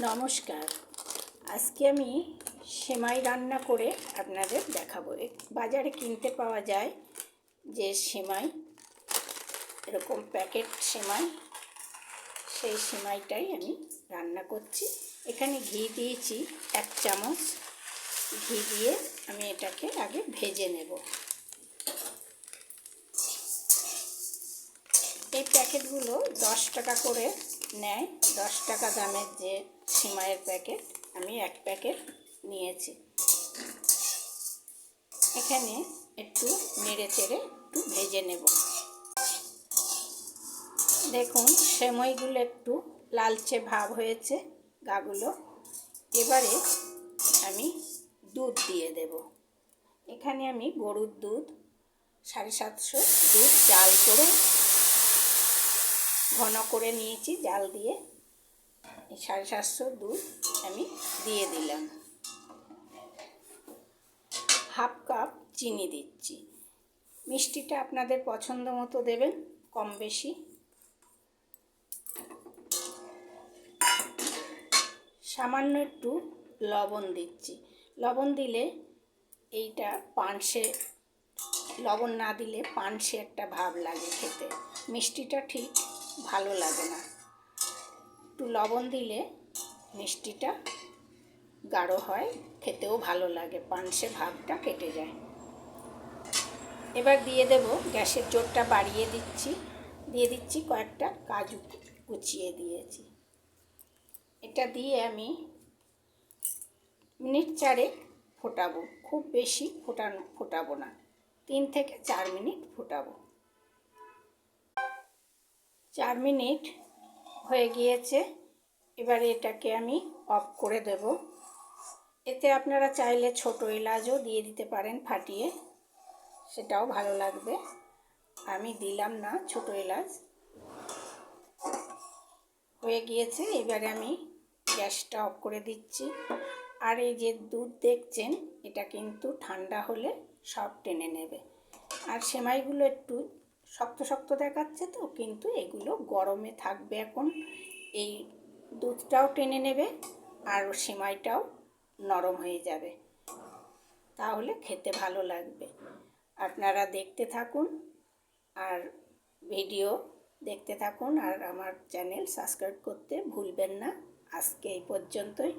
নমস্কার। আজকে আমি সেমাই রান্না করে আপনাদের দেখাবো। বাজারে কিনতে পাওয়া যায় যে সেমাই, এরকম প্যাকেট সেমাই, সেই সেমাইটাই আমি রান্না করছি। এখানে ঘি দিয়েছি 1 চামচ। ঘি দিয়ে আমি এটাকে আগে ভেজে নেব। এই প্যাকেটগুলো 10 টাকা করে নেয়। 10 টাকা দামের যে সিমাইয়ের প্যাকেট, আমি 1 প্যাকেট নিয়েছি। এখানে একটু নেড়ে চেড়ে একটু ভেজে নেব। দেখুন সেমাইগুলো একটু লালচে ভাব হয়েছে গাগুলো। এবারে আমি দুধ দিয়ে দেব। এখানে আমি গরুর দুধ 750 দুধ জাল করে ঘন করে নিয়েছি। জাল দিয়ে 750 দুধ আমি দিয়ে দিলাম। হাফ কাপ চিনি দিচ্ছি। মিষ্টিটা আপনাদের পছন্দ মতো দেবেন, কম বেশি। সামান্য একটু লবণ দিচ্ছি। লবণ দিলে এইটা পানসে, লবণ না দিলে পানসে একটা ভাব লাগে খেতে, মিষ্টিটা ঠিক ভালো লাগে না। একটু লবণ দিলে মিষ্টিটা গাঢ় হয়, খেতেও ভালো লাগে, পানসে ভাবটা কেটে যায়। এবার দিয়ে দেব, গ্যাসের জোরটা বাড়িয়ে দিচ্ছি। দিয়ে দিচ্ছি কয়েকটা কাজু কুচিয়ে দিয়েছি। এটা দিয়ে আমি মিনিট 4 ফোটাবো। খুব বেশি ফোটাবো না, 3 থেকে 4 মিনিট ফোটাবো। 4 মিনিট হয়ে গিয়েছে। এবারে এটাকে আমি অফ করে দেব। এতে আপনারা চাইলে ছোট এলাচও দিয়ে দিতে পারেন ফাটিয়ে, সেটাও ভালো লাগবে। আমি দিলাম না ছোট এলাচ। হয়ে গিয়েছে। এবারে আমি গ্যাসটা অফ করে দিচ্ছি। আর এই যে দুধ দেখছেন, এটা কিন্তু ঠান্ডা হলে সব টেনে নেবে। আর সেমাইগুলো একটু শক্ত শক্ত দেখাচ্ছে তো, কিন্তু এগুলো গরমে থাকবে এখন। এই দুধটাও টেনে নেবে আর সেমাইটাও নরম হয়ে যাবে, তাহলে খেতে ভালো লাগবে। আপনারা দেখতে থাকুন আর ভিডিও দেখতে থাকুন, আর আমার চ্যানেল সাবস্ক্রাইব করতে ভুলবেন না। আজকে এই পর্যন্তই।